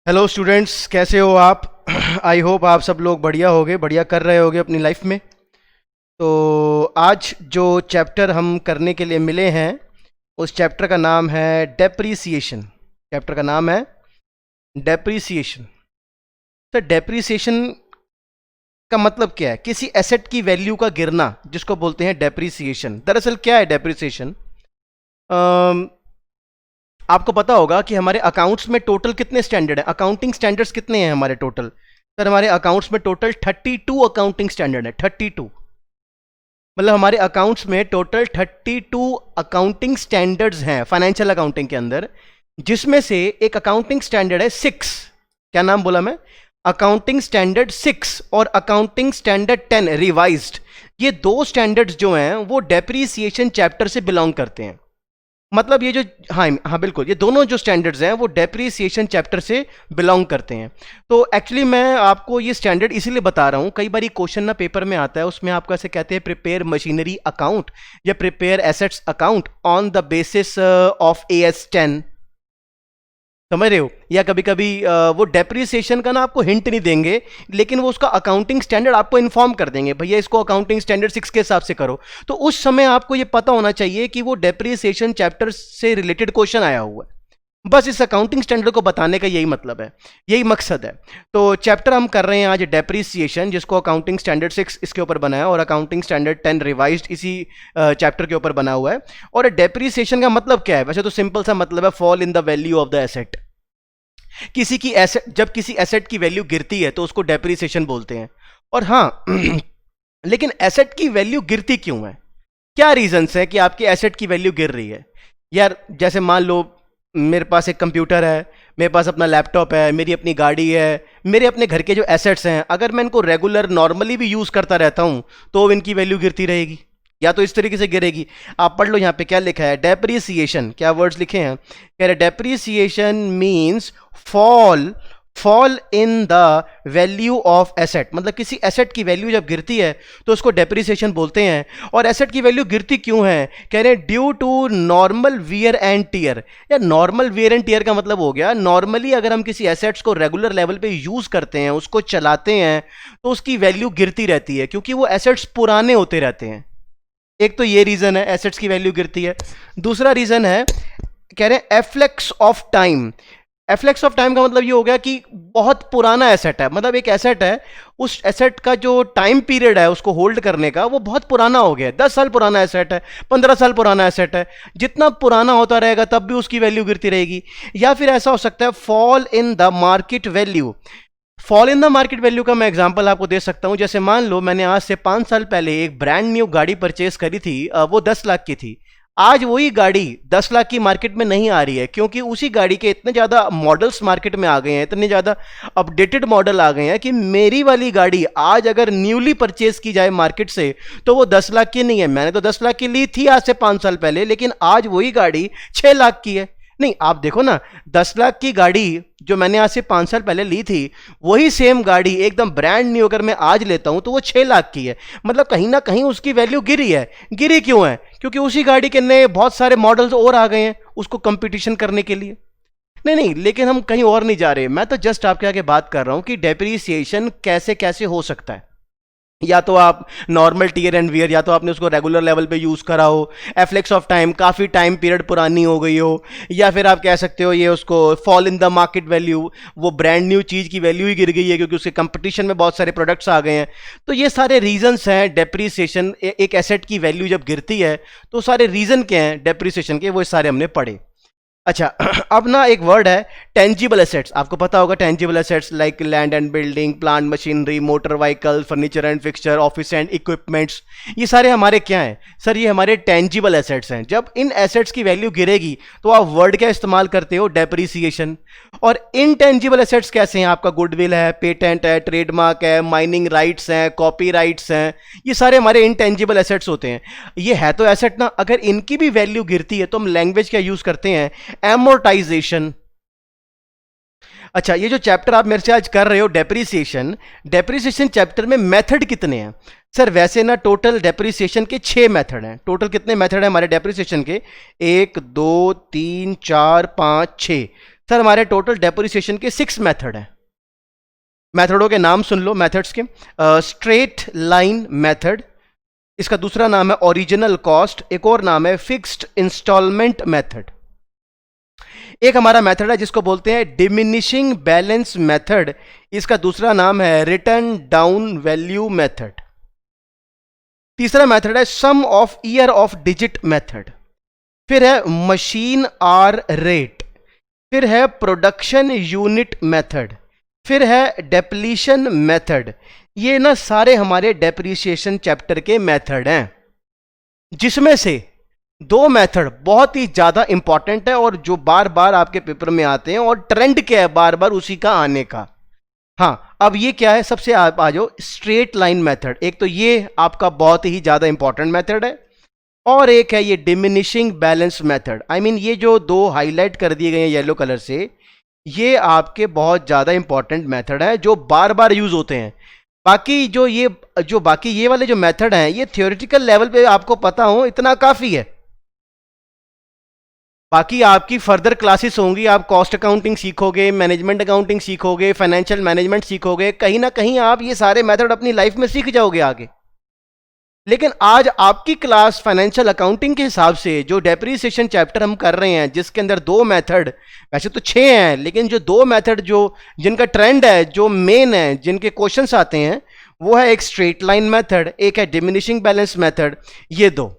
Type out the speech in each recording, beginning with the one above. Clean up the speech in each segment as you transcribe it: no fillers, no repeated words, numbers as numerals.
Hello students, कैसे हो आप? आई होप आप सब लोग बढ़िया होगे, बढ़िया कर रहे होगे अपनी लाइफ में। तो आज जो चैप्टर हम करने के लिए मिले हैं, उस चैप्टर का नाम है डेप्रीसिएशन। चैप्टर का नाम है डेप्रीसिएशन। सर, डेप्रीसिएशन का मतलब क्या है? किसी एसेट की वैल्यू का गिरना, जिसको बोलते हैं डेप्रीसिएशन। दरअसल क्या है डेप्रीसिएशन? आपको पता होगा कि हमारे अकाउंट्स में टोटल कितने स्टैंडर्ड हैं, अकाउंटिंग स्टैंडर्ड्स कितने हैं हमारे टोटल? सर, हमारे अकाउंट्स में टोटल 32 अकाउंटिंग स्टैंडर्ड है। 32 मतलब हमारे अकाउंट्स में टोटल 32 अकाउंटिंग स्टैंडर्ड्स हैं फाइनेंशियल अकाउंटिंग के अंदर, जिसमें से एक अकाउंटिंग स्टैंडर्ड है 6। क्या नाम बोला मैं? अकाउंटिंग स्टैंडर्ड 6 और अकाउंटिंग स्टैंडर्ड 10 रिवाइज्ड। ये दो स्टैंडर्ड्स जो हैं वो डेप्रीसिएशन चैप्टर से बिलोंग करते हैं। मतलब ये जो, हाँ हाँ बिल्कुल, ये दोनों जो स्टैंडर्ड्स हैं वो डेप्रीसिएशन चैप्टर से बिलोंग करते हैं। तो एक्चुअली मैं आपको ये स्टैंडर्ड इसीलिए बता रहा हूँ, कई बार क्वेश्चन ना पेपर में आता है, उसमें आपको ऐसे कहते हैं प्रिपेयर मशीनरी अकाउंट या prepare assets account on the basis of AS10। समझ रहे हो? या कभी कभी वो डेप्रीसिएशन का ना आपको हिंट नहीं देंगे, लेकिन वो उसका अकाउंटिंग स्टैंडर्ड आपको इन्फॉर्म कर देंगे, भैया इसको अकाउंटिंग स्टैंडर्ड 6 के हिसाब से करो। तो उस समय आपको ये पता होना चाहिए कि वो डेप्रीसिएशन चैप्टर से रिलेटेड क्वेश्चन आया हुआ है। बस इस अकाउंटिंग स्टैंडर्ड को बताने का यही मतलब है, यही मकसद है। तो चैप्टर हम कर रहे हैं आज डेप्रीसिएशन, जिसको अकाउंटिंग स्टैंडर्ड 6 इसके ऊपर बना है और अकाउंटिंग स्टैंडर्ड 10 रिवाइज्ड इसी चैप्टर के ऊपर बना हुआ है। और डेप्रीसिएशन का मतलब क्या है? वैसे तो सिंपल सा मतलब है fall in the value of the asset. किसी की एसेट, जब किसी एसेट की वैल्यू गिरती है तो उसको डेप्रीसिएशन बोलते हैं। और हाँ लेकिन एसेट की वैल्यू गिरती क्यों है? क्या रीजंस है कि आपकी एसेट की वैल्यू गिर रही है? यार जैसे मान लो मेरे पास एक कंप्यूटर है, मेरे पास अपना लैपटॉप है, मेरी अपनी गाड़ी है, मेरे अपने घर के जो एसेट्स हैं, अगर मैं इनको रेगुलर नॉर्मली भी यूज करता रहता हूं तो इनकी वैल्यू गिरती रहेगी, या तो इस तरीके से गिरेगी। आप पढ़ लो यहाँ पे क्या लिखा है, डेप्रीसिएशन, क्या वर्ड्स लिखे हैं, कह रहे depreciation means fall, fall in the value of asset. मतलब किसी एसेट की वैल्यू जब गिरती है तो उसको डेप्रीसिएशन बोलते हैं। और एसेट की वैल्यू गिरती क्यों है? कह रहे हैं due to normal wear and tear. या नॉर्मल वियर एंड टीयर का मतलब हो गया, नॉर्मली अगर हम किसी एसेट्स को रेगुलर लेवल पे यूज करते हैं, उसको चलाते हैं, तो उसकी वैल्यू गिरती रहती है, क्योंकि वो एसेट्स पुराने होते रहते हैं। एक तो ये रीजन है एसेट्स की वैल्यू गिरती है। दूसरा रीजन है, कह रहे हैं efflux of time. Efflux of time का मतलब ये हो गया कि बहुत पुराना एसेट है, मतलब एक एसेट है, उस एसेट का जो टाइम पीरियड है उसको होल्ड करने का वो बहुत पुराना हो गया, 10 साल पुराना एसेट है, 15 साल पुराना एसेट है। जितना पुराना होता रहेगा तब भी उसकी वैल्यू गिरती रहेगी। या फिर ऐसा हो सकता है fall in the market value. Fall in the market value का मैं एग्जांपल आपको दे सकता हूं। जैसे मान लो मैंने आज से 5 साल पहले एक ब्रांड न्यू गाड़ी परचेज करी थी, वो 10 लाख की थी। आज वही गाड़ी 10 लाख की मार्केट में नहीं आ रही है, क्योंकि उसी गाड़ी के इतने ज़्यादा मॉडल्स मार्केट में आ गए हैं, इतने ज़्यादा अपडेटेड मॉडल आ गए हैं कि मेरी वाली गाड़ी आज अगर न्यूली परचेज की जाए मार्केट से तो वो 10 लाख की नहीं है। मैंने तो 10 लाख की ली थी आज से 5 साल पहले, लेकिन आज वही गाड़ी 6 लाख की है। नहीं, आप देखो ना, 10 लाख की गाड़ी जो मैंने आज से 5 साल पहले ली थी, वही सेम गाड़ी एकदम ब्रांड न्यू अगर मैं आज लेता हूं तो वो 6 लाख की है। मतलब कहीं ना कहीं उसकी वैल्यू गिरी है। गिरी क्यों है? क्योंकि उसी गाड़ी के नए बहुत सारे मॉडल्स और आ गए हैं उसको कंपटीशन करने के लिए। नहीं नहीं, लेकिन हम कहीं और नहीं जा रहे, मैं तो जस्ट आपके आगे बात कर रहा हूं कि डेप्रीसिएशन कैसे कैसे हो सकता है। या तो आप नॉर्मल टीयर एंड वियर, या तो आपने उसको रेगुलर लेवल पे यूज करा हो, एफ्लेक्स ऑफ टाइम, काफी टाइम पीरियड पुरानी हो गई हो, या फिर आप कह सकते हो ये उसको fall in the market value, वो ब्रांड न्यू चीज की वैल्यू ही गिर गई है क्योंकि उसके कंपटीशन में बहुत सारे प्रोडक्ट्स आ गए हैं। तो ये सारे रीजंस हैं डेप्रीसिएशन, एक एसेट की वैल्यू जब गिरती है तो सारे रीजन क्या हैं डेप्रीसिएशन के, वो सारे हमने पढ़े। अच्छा अब ना एक वर्ड है टेंजिबल एसेट्स। आपको पता होगा tangible assets like land and building, plant machinery, motor vehicle, furniture and fixture, office and equipments, ये सारे हमारे क्या हैं? सर ये हमारे टेंजिबल एसेट्स हैं। जब इन एसेट्स की वैल्यू गिरेगी तो आप वर्ड क्या इस्तेमाल करते हो? डेप्रीसिएशन। और इनटेंजिबल एसेट्स कैसे हैं? आपका गुडविल है, पेटेंट है, ट्रेडमार्क है, माइनिंग राइट्स हैं, कॉपी राइट्स हैं, ये सारे हमारे इनटेंजिबल एसेट्स होते हैं। ये है तो एसेट ना, अगर इनकी भी वैल्यू गिरती है तो हम लैंग्वेज क्या यूज करते हैं? एमोर्टाइजेशन। अच्छा, ये जो चैप्टर आप मेरे से आज कर रहे हो डेप्रीसिएशन, डेप्रीसिएशन चैप्टर में मेथड कितने हैं? सर वैसे ना टोटल डेप्रीसिएशन के 6 मेथड हैं। टोटल कितने मेथड हैं हमारे डेप्रीसिएशन के? 1 2 3 4 5 6, सर हमारे टोटल डेप्रिसिएशन के 6 मेथड हैं। मेथडों के नाम सुन लो मेथड्स के। स्ट्रेट लाइन मेथड, इसका दूसरा नाम है ओरिजिनल कॉस्ट, एक और नाम है फिक्स्ड इंस्टॉलमेंट मेथड। एक हमारा मेथड है जिसको बोलते हैं डिमिनिशिंग बैलेंस मेथड, इसका दूसरा नाम है रिटर्न डाउन वैल्यू मेथड। तीसरा मेथड है sum of year of digit method. फिर है मशीन आर रेट। फिर है प्रोडक्शन यूनिट मेथड। फिर है डेप्लीशन मेथड। ये ना सारे हमारे डेप्रीशिएशन चैप्टर के मेथड हैं, जिसमें से 2 मेथड बहुत ही ज्यादा इंपॉर्टेंट है और जो बार बार आपके पेपर में आते हैं, और ट्रेंड क्या है बार बार उसी का आने का। हाँ, अब ये क्या है, सबसे आप आ जाओ स्ट्रेट लाइन मेथड। एक तो ये आपका बहुत ही ज्यादा इंपॉर्टेंट मेथड है, और एक है ये diminishing balance method. I mean ये जो 2 हाईलाइट कर दिए गए हैं येलो कलर से, ये आपके बहुत ज्यादा इंपॉर्टेंट मेथड है जो बार बार यूज होते हैं। बाकी बाकी ये वाले जो मेथड हैं, ये थियोरेटिकल लेवल पे आपको पता हो इतना काफी है। बाकी आपकी फर्दर क्लासेस होंगी, आप कॉस्ट अकाउंटिंग सीखोगे, मैनेजमेंट अकाउंटिंग सीखोगे, फाइनेंशियल मैनेजमेंट सीखोगे, कहीं ना कहीं आप ये सारे मेथड अपनी लाइफ में सीख जाओगे आगे। लेकिन आज आपकी क्लास फाइनेंशियल अकाउंटिंग के हिसाब से जो डेप्रीसिएशन चैप्टर हम कर रहे हैं, जिसके अंदर 2 मेथड, वैसे तो 6 हैं, लेकिन जो 2 मेथड जो जिनका ट्रेंड है, जो मेन है, जिनके क्वेश्चंस आते हैं, वो है एक स्ट्रेट लाइन मेथड, एक है डिमिनिशिंग बैलेंस मेथड, ये 2।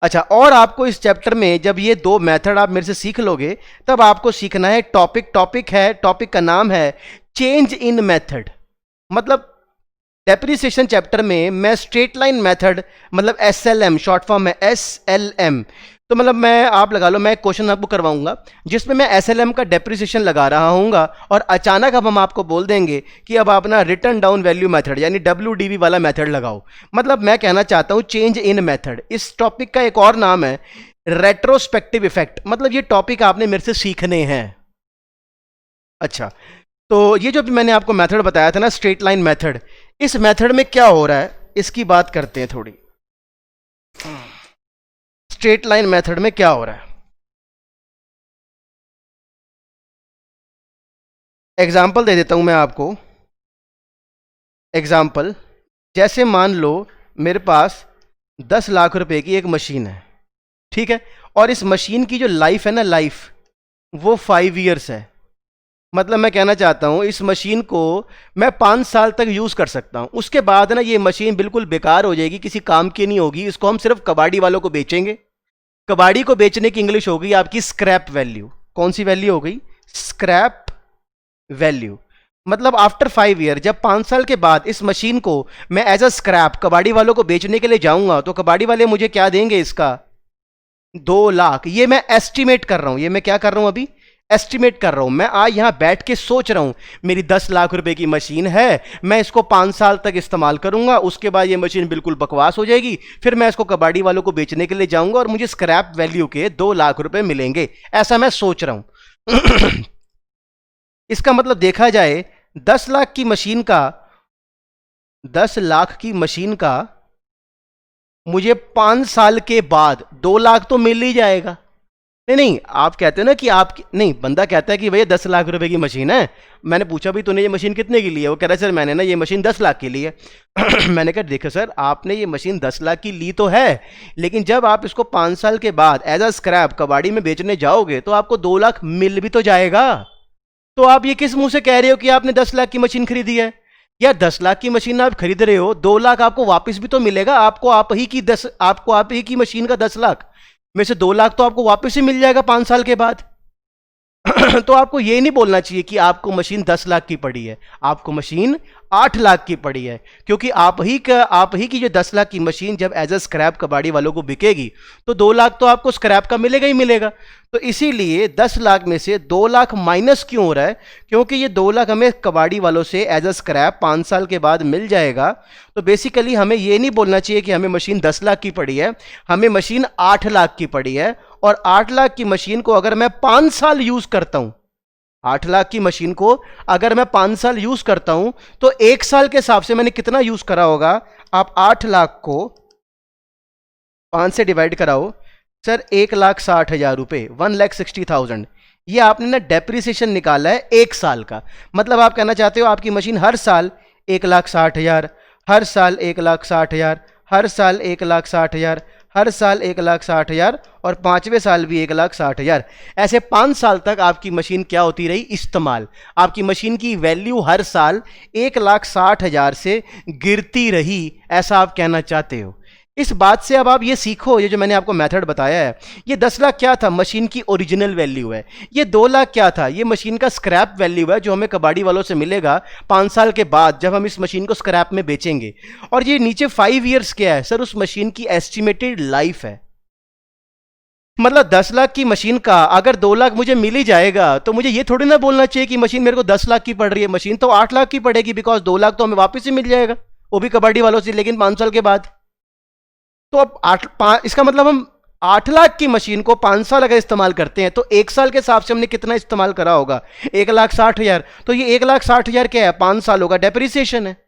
अच्छा, और आपको इस चैप्टर में जब ये 2 मेथड आप मेरे से सीख लोगे, तब आपको सीखना है टॉपिक का नाम है चेंज इन मेथड। मतलब डेप्रीसिएशन चैप्टर में मैं स्ट्रेट लाइन मेथड, मतलब SLM, शॉर्ट फॉर्म है SLM, तो मतलब मैं आप लगा लो, मैं क्वेश्चन आपको करवाऊंगा जिसमें मैं SLM का डेप्रीसिएशन लगा रहा हूँगा, और अचानक अब हम आपको बोल देंगे कि अब आप ना रिटर्न डाउन वैल्यू मेथड यानी WDV वाला मेथड लगाओ। मतलब मैं कहना चाहता हूँ चेंज इन मेथड। इस टॉपिक का एक और नाम है रेट्रोस्पेक्टिव इफेक्ट। मतलब ये टॉपिक आपने मेरे से सीखने हैं। अच्छा, तो ये जो भी मैंने आपको मेथड बताया था ना, स्ट्रेट लाइन मेथड, इस मेथड में क्या हो रहा है इसकी बात करते हैं थोड़ी। स्ट्रेट लाइन मेथड में क्या हो रहा है, एग्जाम्पल दे देता हूं मैं आपको। एग्जाम्पल, जैसे मान लो मेरे पास 10 लाख रुपए की एक मशीन है, ठीक है, और इस मशीन की जो लाइफ है ना, लाइफ वो 5 ईयर्स है। मतलब मैं कहना चाहता हूं इस मशीन को मैं 5 साल तक यूज कर सकता हूं, उसके बाद ना ये मशीन बिल्कुल बेकार हो जाएगी, किसी काम की नहीं होगी, इसको हम सिर्फ कबाड़ी वालों को बेचेंगे। कबाड़ी को बेचने की इंग्लिश होगी आपकी स्क्रैप वैल्यू। कौन सी वैल्यू हो गई? Scrap value. मतलब आफ्टर 5 ईयर, जब 5 साल के बाद इस मशीन को मैं एज अ स्क्रैप कबाड़ी वालों को बेचने के लिए जाऊंगा, तो कबाड़ी वाले मुझे क्या देंगे? इसका 2 लाख। ये मैं एस्टिमेट कर रहा हूं, ये मैं क्या कर रहा हूं अभी? एस्टिमेट कर रहा हूं। मैं आज यहां बैठ के सोच रहा हूं मेरी 10 लाख रुपए की मशीन है, मैं इसको 5 साल तक इस्तेमाल करूंगा, उसके बाद ये मशीन बिल्कुल बकवास हो जाएगी, फिर मैं इसको कबाड़ी वालों को बेचने के लिए जाऊंगा और मुझे स्क्रैप वैल्यू के 2 लाख रुपए मिलेंगे। ऐसा मैं सोच रहा हूं। इसका मतलब देखा जाए 10 लाख की मशीन का 10 लाख की मशीन का मुझे 5 साल के बाद 2 लाख तो मिल ही जाएगा। नहीं, आप कहते हो ना कि आप नहीं, बंदा कहता है कि भैया 10 लाख रुपए की मशीन है। मैंने पूछा भी तूने ये मशीन कितने की ली है? वो कह रहा है सर मैंने ना ये मशीन 10 लाख की ली है। मैंने कहा देखो सर, आपने ये मशीन 10 लाख की ली तो है, लेकिन जब आप इसको 5 साल के बाद एज अ स्क्रैप कबाड़ी में बेचने जाओगे तो आपको 2 लाख मिल भी तो जाएगा। तो आप ये किस मुंह से कह रहे हो कि आपने 10 लाख की मशीन खरीदी है? यार 10 लाख की मशीन आप खरीद रहे हो, 2 लाख आपको वापस भी तो मिलेगा। आपको आप ही की मशीन का 10 लाख में से 2 लाख तो आपको वापस ही मिल जाएगा 5 साल के बाद। तो आपको ये नहीं बोलना चाहिए कि आपको मशीन 10 लाख की पड़ी है, आपको मशीन 8 लाख की पड़ी है, क्योंकि आप ही की जो 10 लाख की मशीन जब एज अ स्क्रैप कबाड़ी वालों को बिकेगी तो 2 लाख तो आपको स्क्रैप का मिलेगा ही मिलेगा। तो इसीलिए 10 लाख में से 2 लाख माइनस क्यों हो रहा है? क्योंकि ये 2 लाख हमें कबाड़ी वालों से एज अ स्क्रैप 5 साल के बाद मिल जाएगा। तो बेसिकली हमें ये नहीं बोलना चाहिए कि हमें मशीन 10 लाख की पड़ी है, हमें मशीन 8 लाख की पड़ी है। और 8 लाख की मशीन को अगर मैं 5 साल यूज करता हूं, 8 लाख की मशीन को अगर मैं 5 साल यूज करता हूं, तो 1 साल के हिसाब से मैंने कितना यूज करा होगा? आप 8 लाख को 5 से डिवाइड कराओ सर, 1,60,000 रुपए, 1,60,000। ये आपने ना डेप्रिसिएशन निकाला है 1 साल का। मतलब आप कहना चाहते हो आपकी मशीन हर साल 1,60,000, हर साल 1,60,000, हर साल 1,60,000, हर साल 1,60,000 और 5वें साल भी 1,60,000, ऐसे 5 साल तक आपकी मशीन क्या होती रही? इस्तेमाल। आपकी मशीन की वैल्यू हर साल 1,60,000 से गिरती रही, ऐसा आप कहना चाहते हो। इस बात से अब आप ये सीखो, ये जो मैंने आपको मेथड बताया है, ये 10 लाख क्या था? मशीन की ओरिजिनल वैल्यू है। ये 2 लाख क्या था? ये मशीन का स्क्रैप वैल्यू है, जो हमें कबाड़ी वालों से मिलेगा 5 साल के बाद जब हम इस मशीन को स्क्रैप में बेचेंगे। और ये नीचे 5 ईयर्स क्या है? सर, उस मशीन की एस्टिमेटेड लाइफ है। मतलब 10 लाख की मशीन का अगर 2 लाख मुझे मिल ही जाएगा, तो मुझे ये थोड़ी ना बोलना चाहिए कि मशीन मेरे को 10 लाख की पड़ रही है। मशीन तो 8 लाख की पड़ेगी, बिकॉज 2 लाख तो हमें वापस ही मिल जाएगा, वो भी कबाड़ी वालों से, लेकिन 5 साल के बाद। तो अब इसका मतलब हम 8 लाख की मशीन को 5 साल अगर इस्तेमाल करते हैं, तो 1 साल के हिसाब से हमने कितना इस्तेमाल करा होगा? 1,60,000। तो ये 1,60,000 क्या है? 5 सालों का डेप्रिसिएशन है।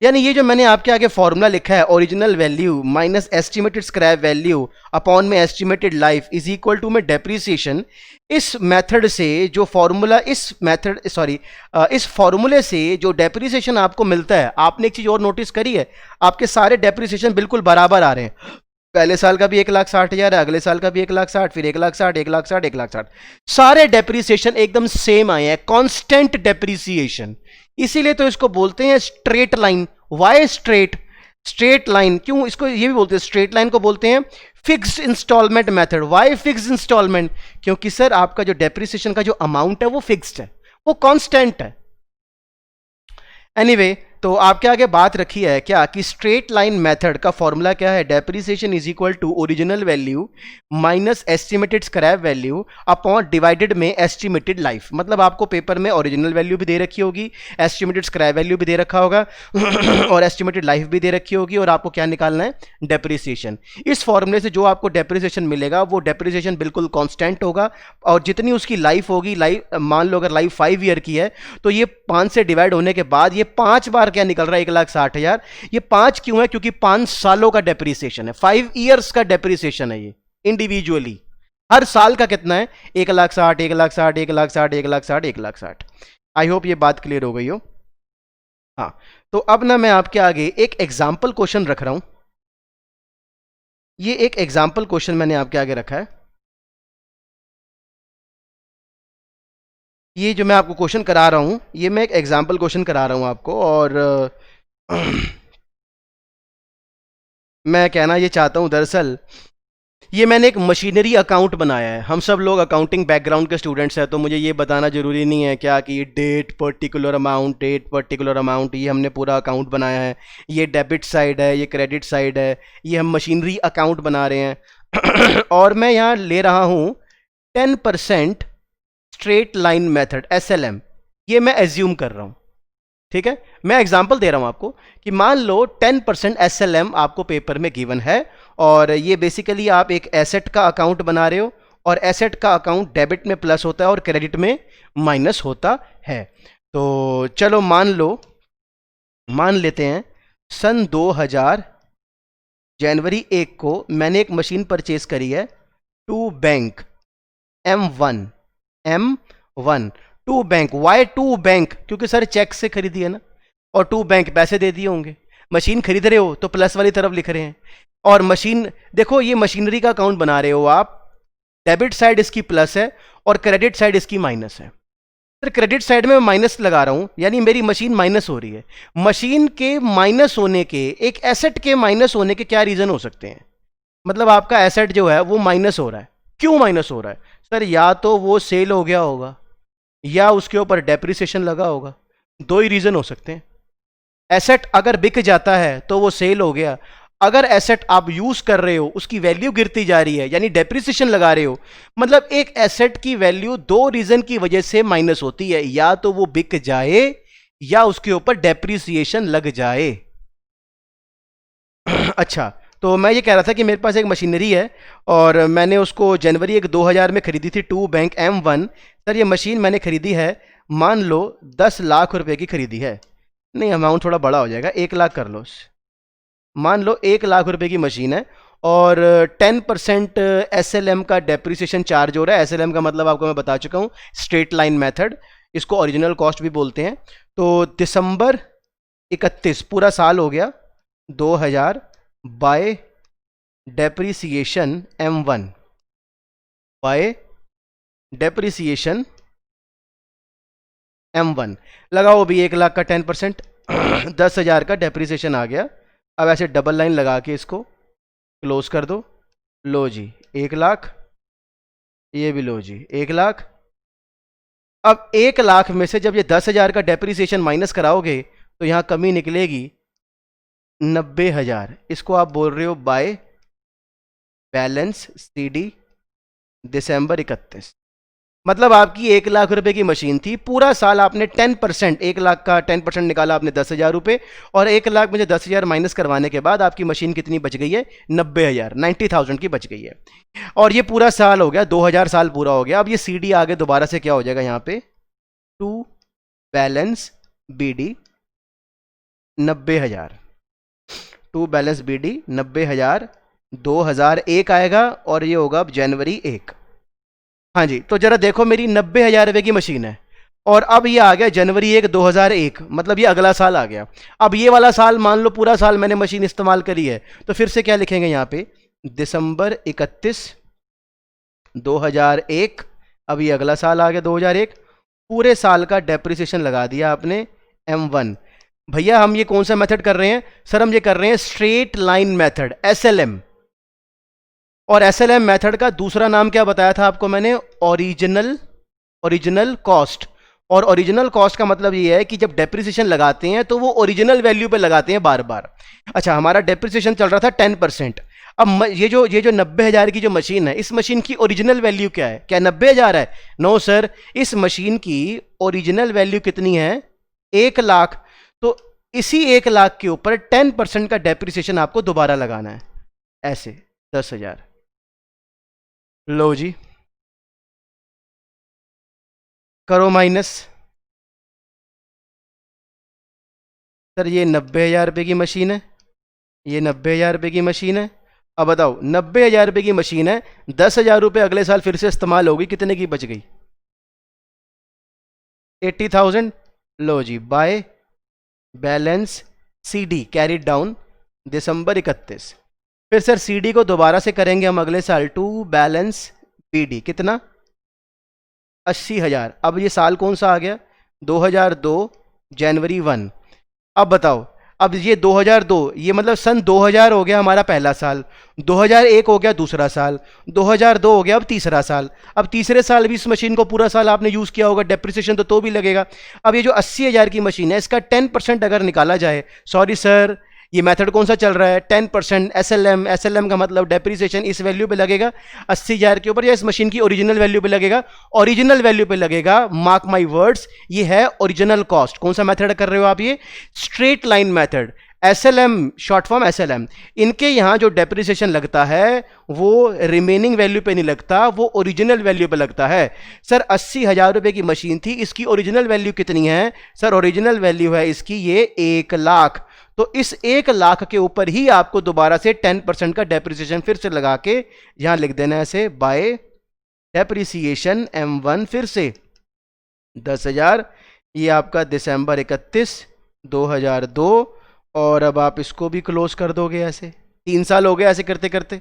यानी ये जो मैंने आपके आगे फॉर्मूला लिखा है, original value minus estimated scrap value upon में estimated life is equal to में डेप्रिसिएशन। इस मेथड से जो फॉर्मूला, इस फॉर्मूले से जो डेप्रिसिएशन आपको मिलता है, आपने एक चीज और नोटिस करी है, आपके सारे डेप्रिसिएशन बिल्कुल बराबर आ रहे हैं। पहले साल का भी 1,60,000 है, अगले साल का भी 1,60,000, फिर 1,60,000, 1,60,000, 1,60,000, सारे डेप्रिसिएशन एकदम सेम आए हैं, कांस्टेंट डेप्रिसिएशन। इसीलिए तो इसको बोलते हैं straight line. Why straight line? क्यों इसको ये भी बोलते हैं, स्ट्रेट लाइन को बोलते हैं fixed installment method. Why fixed installment? क्योंकि सर आपका जो डेप्रिसिएशन का जो अमाउंट है वो फिक्स्ड है, वो कांस्टेंट है। एनीवे, तो आपके आगे बात रखी है क्या कि स्ट्रेट लाइन मेथड का फॉर्मूला क्या है? Depreciation is equal to original value minus estimated scrap value upon divided में एस्टिमेटेड लाइफ। मतलब आपको पेपर में ओरिजिनल वैल्यू भी दे रखी होगी, एस्टिमेटेड स्क्रैप वैल्यू भी दे रखा होगा और एस्टिमेटेड लाइफ भी दे रखी होगी, और आपको क्या निकालना है? डेप्रिसिएशन। इस फॉर्मूले से जो आपको डेप्रिसिएशन मिलेगा वो डेप्रिसिएशन बिल्कुल कांस्टेंट होगा, और जितनी उसकी लाइफ होगी, मान लो अगर लाइफ 5 ईयर की है, तो ये 5 से डिवाइड होने के बाद ये 5 बार क्या निकल रहा है? 1,60,000। ये 5 क्यों है? क्योंकि 5 सालों का डेप्रिसिएशन है, 5 ईयर्स का डेप्रिसिएशन है ये इंडिविजुअली। हर साल का कितना है? 1,60,000, 1,60,000, 1,60,000, 1,60,000, 1,60,000। आई होप ये बात क्लियर हो गई हो। हाँ, तो अब ना मैं आपके आगे एक एग्जाम्पल क्वेश्चन रख रहा हूं। ये एक एग्जाम्पल क्वेश्चन मैंने आपके आगे रखा है। ये जो मैं आपको क्वेश्चन करा रहा हूं, ये मैं एक एग्जाम्पल क्वेश्चन करा रहा हूं आपको, और मैं कहना ये चाहता हूं, दरअसल ये मैंने एक मशीनरी अकाउंट बनाया है। हम सब लोग अकाउंटिंग बैकग्राउंड के स्टूडेंट्स हैं, तो मुझे ये बताना जरूरी नहीं है क्या कि ये डेट पर्टिकुलर अमाउंट, ये हमने पूरा अकाउंट बनाया है। ये डेबिट साइड है, ये क्रेडिट साइड है, ये हम मशीनरी अकाउंट बना रहे हैं और मैं यहाँ ले रहा हूँ 10% स्ट्रेट लाइन मेथड, SLM। ये मैं एज्यूम कर रहा हूँ, ठीक है। मैं एग्जांपल दे रहा हूं आपको कि मान लो 10% SLM आपको पेपर में गिवन है, और ये बेसिकली आप एक एसेट का अकाउंट बना रहे हो, और एसेट का अकाउंट डेबिट में प्लस होता है और क्रेडिट में माइनस होता है। तो चलो मान लेते हैं सन 2000 जनवरी 1 को मैंने एक मशीन परचेज करी है, to bank M1 to bank. Why to bank? क्योंकि सर चेक से खरीदी है ना, और टू बैंक पैसे दे दिए होंगे। मशीन खरीद रहे हो तो प्लस वाली तरफ लिख रहे हैं, और मशीन देखो, ये मशीनरी का अकाउंट बना रहे हो आप, डेबिट साइड इसकी प्लस है और क्रेडिट साइड इसकी माइनस है। सर क्रेडिट साइड में मैं माइनस लगा रहा हूं, यानी मेरी मशीन माइनस हो रही है। मशीन के माइनस होने के, एक एसेट के माइनस होने के क्या रीजन हो सकते हैं? मतलब आपका एसेट जो है वो माइनस हो रहा है, क्यों माइनस हो रहा है? सर या तो वो सेल हो गया होगा, या उसके ऊपर डेप्रिसिएशन लगा होगा। दो ही रीजन हो सकते हैं। एसेट अगर बिक जाता है तो वो सेल हो गया, अगर एसेट आप यूज कर रहे हो उसकी वैल्यू गिरती जा रही है, यानी डेप्रिसिएशन लगा रहे हो, मतलब एक एसेट की वैल्यू दो रीजन की वजह से माइनस होती है, या तो वो बिक जाए या उसके ऊपर डेप्रिसिएशन लग जाए। अच्छा, तो मैं ये कह रहा था कि मेरे पास एक मशीनरी है और मैंने उसको जनवरी 1 2000 में खरीदी थी, टू बैंक M1। सर ये मशीन मैंने खरीदी है, मान लो 10 लाख रुपए की खरीदी है। नहीं, अमाउंट थोड़ा बड़ा हो जाएगा, 1 लाख कर लो। मान लो 1 लाख रुपए की मशीन है और 10% SLM का डेप्रिसिएशन चार्ज हो रहा है। SLM का मतलब आपको मैं बता चुका हूँ, स्ट्रेट लाइन मेथड, इसको ओरिजिनल कॉस्ट भी बोलते हैं। तो दिसंबर 31 पूरा साल हो गया 2000 bye depreciation M1 bye depreciation M1 लगाओ भी 1 लाख का 10%, 10,000 का डेप्रिसिएशन आ गया। अब ऐसे डबल लाइन लगा के इसको क्लोज कर दो। लो जी 1 लाख, ये भी लो जी 1 लाख। अब 1 लाख में से जब ये 10,000 का डेप्रिसिएशन माइनस कराओगे तो यहां कमी निकलेगी 90,000। इसको आप बोल रहे हो बाय बैलेंस CD दिसंबर 31। मतलब आपकी 1 लाख रुपए की मशीन थी, पूरा साल आपने 10%, 1 लाख का 10% निकाला आपने 10,000 रुपए, और 1 लाख में से 10,000 माइनस करवाने के बाद आपकी मशीन कितनी बच गई है? 90,000, 90,000 की बच गई है। और ये पूरा साल हो गया, 2000 साल पूरा हो गया। अब ये CD आगे दोबारा से क्या हो जाएगा यहाँ पे? To balance BD 90,000, to balance BD 90,000, 2001 आएगा और ये होगा अब जनवरी 1। हाँ जी, तो जरा देखो, मेरी 90,000 रुपए की मशीन है और अब ये आ गया जनवरी 1 2001, मतलब ये अगला साल आ गया। अब ये वाला साल मान लो पूरा साल मैंने मशीन इस्तेमाल करी है, तो फिर से क्या लिखेंगे यहाँ पे? दिसंबर 31 2001। अब ये अगला साल आ गया 2001, पूरे साल का डेप्रिसिएशन लगा दिया आपने M1। भैया हम ये कौन सा मेथड कर रहे हैं? सर हम ये कर रहे हैं स्ट्रेट लाइन मेथड, SLM। और SLM मेथड का दूसरा नाम क्या बताया था आपको मैंने? Original cost. और ओरिजिनल कॉस्ट का मतलब ये है कि जब डेप्रिसिएशन लगाते हैं तो वो ओरिजिनल वैल्यू पे लगाते हैं बार बार। अच्छा, हमारा डेप्रिसिएशन चल रहा था 10%। अब ये जो 90,000 की जो मशीन है, इस मशीन की ओरिजिनल वैल्यू क्या है? क्या 90,000 है? नो सर, इस मशीन की ओरिजिनल वैल्यू कितनी है? 1 लाख। तो इसी 1 लाख के ऊपर 10% का डेप्रिसिएशन आपको दोबारा लगाना है, ऐसे 10,000। लो जी, करो माइनस। सर ये 90,000 रुपये की मशीन है, ये 90,000 रुपये की मशीन है। अब बताओ, 90,000 रुपये की मशीन है, 10,000 रुपये अगले साल फिर से इस्तेमाल होगी, कितने की बच गई? 80,000। लो जी, by balance CD carried down December 31। फिर सर CD को दोबारा से करेंगे हम अगले साल, टू बैलेंस BD कितना? 80,000। अब ये साल कौन सा आ गया? 2002 जनवरी 1। अब बताओ, अब ये 2002, ये मतलब सन 2000 हो गया हमारा पहला साल, 2001 हो गया दूसरा साल, 2002 हो गया अब तीसरा साल। अब तीसरे साल भी इस मशीन को पूरा साल आपने यूज़ किया होगा, डेप्रिसिएशन तो भी लगेगा। अब ये जो 80,000 की मशीन है, इसका 10% अगर निकाला जाए, सॉरी सर ये मेथड कौन सा चल रहा है? 10% SLM का मतलब डेप्रिसिएशन इस वैल्यू पे लगेगा 80,000 के ऊपर, या इस मशीन की ओरिजिनल वैल्यू पे लगेगा? ओरिजिनल वैल्यू पे लगेगा। मार्क माय वर्ड्स, ये है ओरिजिनल कॉस्ट। कौन सा मेथड कर रहे हो आप? ये straight line method, SLM, short form SLM। इनके यहां जो डेप्रिसिएशन लगता है वो रिमेनिंग वैल्यू पे नहीं लगता, वो ओरिजिनल वैल्यू पे लगता है। सर 80,000 रुपए की मशीन थी, इसकी ओरिजिनल वैल्यू कितनी है? सर ओरिजिनल वैल्यू है इसकी ये 1 लाख। तो इस 1 लाख के ऊपर ही आपको दोबारा से 10% का डेप्रिसिएशन फिर से लगा के यहां लिख देना है ऐसे, बाय डेप्रिसिएशन M1 फिर से 10,000। ये आपका दिसंबर 31 2002। और अब आप इसको भी क्लोज कर दोगे ऐसे, 3 साल हो गए ऐसे करते करते।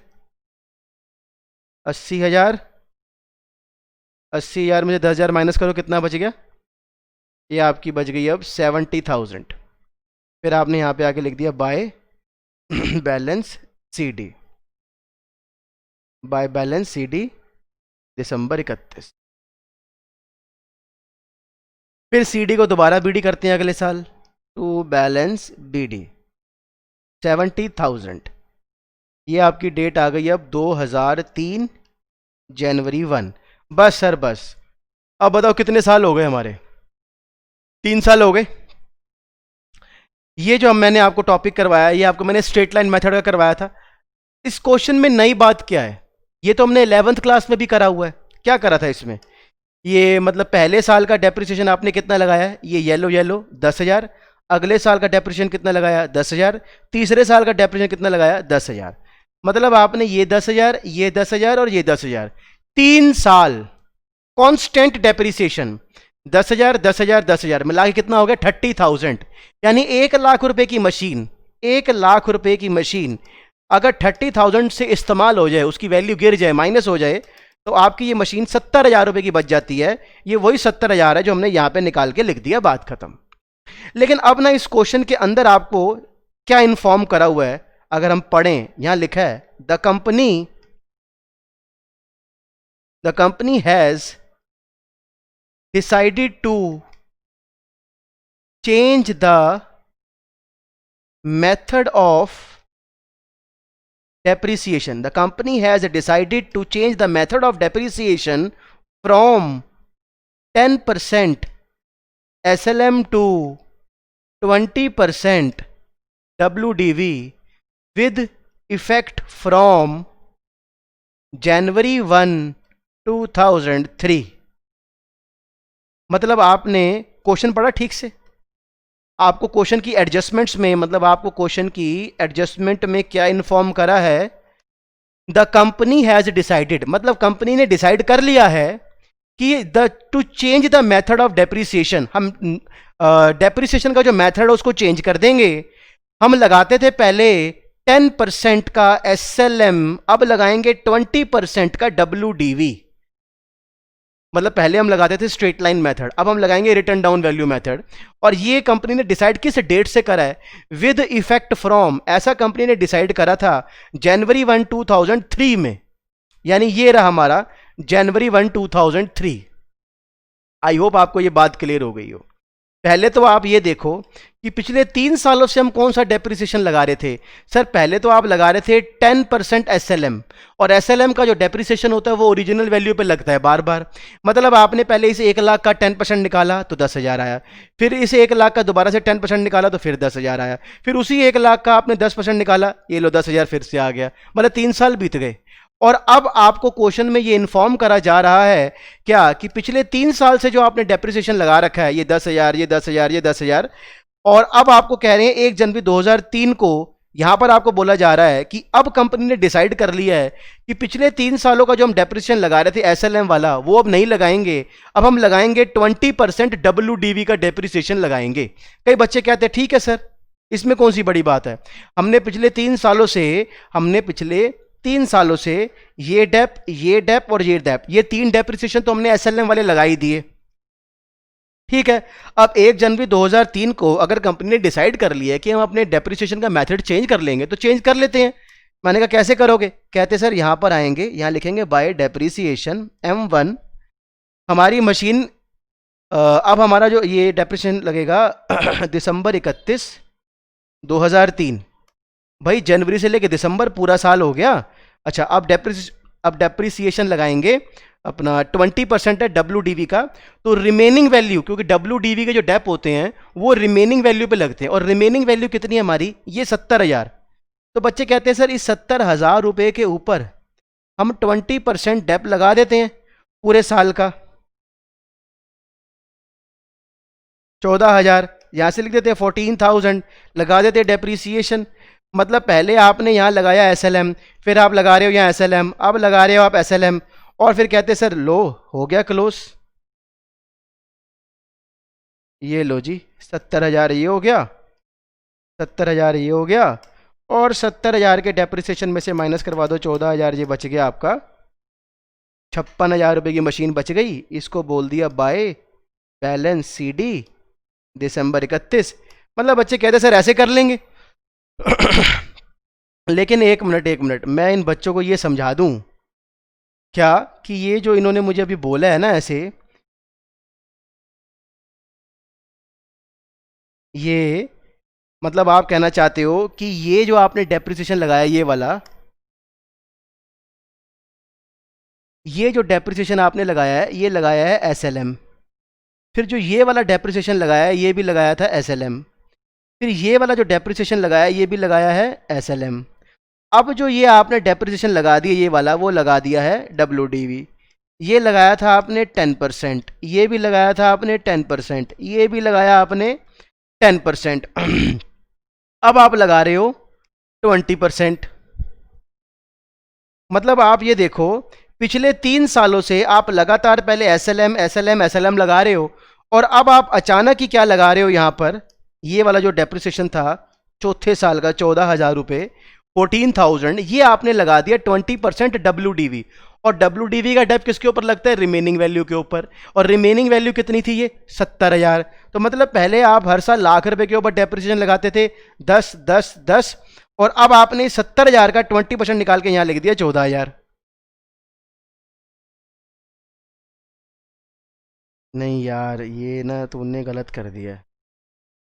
80,000, 80,000 में से 10,000 माइनस करो, कितना बच गया? ये आपकी बच गई अब 70,000। फिर आपने यहां पे आके लिख दिया bye balance CD, bye balance CD दिसंबर 31। फिर CD को दोबारा BD करते हैं अगले साल, टू बैलेंस BD 70,000। ये आपकी डेट आ गई अब 2003 जनवरी 1। बस सर बस। अब बताओ कितने साल हो गए हमारे? 3 साल हो गए। ये जो मैंने आपको टॉपिक करवाया, ये आपको मैंने स्ट्रेट लाइन मेथड का करवाया था। इस क्वेश्चन में नई बात क्या है? ये तो हमने 11th क्लास में भी करा हुआ है। क्या करा था इसमें? ये मतलब पहले साल का डेप्रिसिएशन आपने कितना लगाया? ये येलो 10,000। अगले साल का डेप्रिसिएशन कितना लगाया? 10,000। तीसरे साल का डेप्रिसिएशन कितना लगाया? 10,000। मतलब आपने ये 10,000, ये 10,000 और ये 10,000, 3 साल कांस्टेंट डेप्रिसिएशन, 10,000 10,000 10,000 मिला के कितना हो गया 30,000। यानी 1 लाख रुपए की मशीन, 1 लाख रुपए की मशीन अगर 30,000 से इस्तेमाल हो जाए, उसकी वैल्यू गिर जाए, माइनस हो जाए, तो आपकी ये मशीन 70,000 रुपए की बच जाती है। ये वही 70,000 है जो हमने यहां पे निकाल के लिख दिया, बात खत्म। लेकिन अब ना इस क्वेश्चन के अंदर आपको क्या इन्फॉर्म करा हुआ है, अगर हम पढ़ें, यहां लिखा है the company has decided to change the method of depreciation. The company has decided to change the method of depreciation from 10% SLM to 20% WDV with effect from January 1, 2003। मतलब आपने क्वेश्चन पढ़ा ठीक से? आपको क्वेश्चन की एडजस्टमेंट्स में, मतलब आपको क्वेश्चन की एडजस्टमेंट में क्या इन्फॉर्म करा है? द कंपनी हैज डिसाइडेड, मतलब कंपनी ने डिसाइड कर लिया है कि to change the method of depreciation. हम डेप्रिसिएशन का जो मेथड है उसको चेंज कर देंगे। हम लगाते थे पहले 10% का SLM, अब लगाएंगे 20% का WDV। मतलब पहले हम लगाते थे स्ट्रेट लाइन मेथड, अब हम लगाएंगे रिटर्न डाउन वैल्यू मेथड। और ये कंपनी ने डिसाइड किस डेट से करा है? विद इफेक्ट फ्रॉम, ऐसा कंपनी ने डिसाइड करा था जनवरी 1, 2003 में। यानी ये रहा हमारा जनवरी 1, 2003। आई होप आपको ये बात क्लियर हो गई हो। पहले तो आप ये देखो कि पिछले 3 सालों से हम कौन सा डेप्रिसिएशन लगा रहे थे। सर पहले तो आप लगा रहे थे 10% SLM, और SLM का जो डेप्रिसिएशन होता है वो ओरिजिनल वैल्यू पे लगता है बार बार। मतलब आपने पहले इसे 1 लाख का 10% निकाला तो 10,000 आया, फिर इसे 1 लाख का दोबारा से 10% निकाला तो फिर 10,000 आया, फिर उसी 1 लाख का आपने 10% निकाला, ये लो 10,000 फिर से आ गया। मतलब 3 साल बीत गए। और अब आपको क्वेश्चन में ये इन्फॉर्म करा जा रहा है क्या कि पिछले 3 साल से जो आपने डेप्रिसिएशन लगा रखा है, ये 10,000, ये 10,000, ये 10,000, और अब आपको कह रहे हैं 1 जनवरी 2003 को, यहां पर आपको बोला जा रहा है कि अब कंपनी ने डिसाइड कर लिया है कि पिछले 3 सालों का जो हम डेप्रिसिएशन लगा रहे थे SLM वाला, वो अब नहीं लगाएंगे। अब हम लगाएंगे 20% WDV का डेप्रिसिएशन लगाएंगे। कई बच्चे कहते हैं ठीक है सर, इसमें कौन सी बड़ी बात है? हमने पिछले 3 सालों से ये डेप और ये डेप, ये 3 डेप्रिसिएशन तो हमने SLM वाले लगा ही दिए। ठीक है, अब 1 जनवरी 2003 को अगर कंपनी ने डिसाइड कर लिया है कि हम अपने डेप्रिसिएशन का मेथड चेंज कर लेंगे, तो चेंज कर लेते हैं। मैंने कहा कैसे करोगे? कहते सर यहां पर आएंगे, यहां लिखेंगे बाय डेप्रिसिएशन M1। हमारी मशीन अब हमारा जो ये डेप्रिसिएशन लगेगा दिसंबर 31, 2003। भाई जनवरी से लेके दिसंबर पूरा साल हो गया। अच्छा, अब डेप्रिसिएशन लगाएंगे अपना 20% है WDV का, तो रिमेनिंग वैल्यू, क्योंकि WDV के जो डेप होते हैं वो रिमेनिंग वैल्यू पे लगते हैं, और रिमेनिंग वैल्यू कितनी है हमारी? ये 70,000। तो बच्चे कहते हैं सर इस 70,000 रुपए के ऊपर हम 20% डेप लगा देते हैं पूरे साल का, 14,000, यहां से लिख देते हैं 14,000, लगा देते हैं डेप्रिसिएशन। मतलब पहले आपने यहां लगाया SLM, फिर आप लगा रहे हो यहां SLM, अब लगा रहे हो आप SLM, और फिर कहते सर लो हो गया क्लोज। ये लो जी 70,000 ये हो गया, 70,000 ये हो गया, और 70,000 के डेप्रिसिएशन में से माइनस करवा दो 14,000, ये बच गया आपका 56,000 रुपये की मशीन बच गई। इसको बोल दिया बाय बैलेंस CD दिसंबर 31। मतलब बच्चे कहते सर ऐसे कर लेंगे लेकिन एक मिनट, मैं इन बच्चों को ये समझा दूं क्या कि ये जो इन्होंने मुझे अभी बोला है ना ऐसे, ये मतलब आप कहना चाहते हो कि ये जो आपने डेप्रिसिएशन लगाया ये वाला, ये जो डेप्रिसिएशन आपने लगाया है ये लगाया है SLM, फिर जो ये वाला डेप्रिसिएशन लगाया है ये भी लगाया था SLM, फिर ये वाला जो डेप्रिसिएशन लगाया है ये भी लगाया है SLM। अब जो ये आपने डेप्रिसिएशन लगा दिया ये वाला, वो लगा दिया है WDV। ये लगाया था आपने 10%, ये भी लगाया था आपने 10%, ये भी लगाया आपने 10%। अब आप लगा रहे हो 20%। मतलब आप ये देखो, पिछले 3 सालों से आप लगातार पहले एसएलएम एसएलएम एसएलएम लगा रहे हो, और अब आप अचानक ही क्या लगा रहे हो यहाँ पर, ये वाला जो डेप्रिसिएशन था चौथे साल का 14,000 रुपये, 14,000, ये आपने लगा दिया 20% डब्ल्यू। और डब्ल्यू का डेप किसके ऊपर लगता है? रिमेनिंग वैल्यू के ऊपर। और रिमेनिंग वैल्यू कितनी थी? ये 70,000। तो मतलब पहले आप हर साल लाख रुपए के ऊपर डेप्रिसिएशन लगाते थे, 10 10 10, और अब आपने 70,000 का 20% निकाल के यहां लिख दिया 14,000। नहीं यार, ये ना तूने गलत कर दिया है।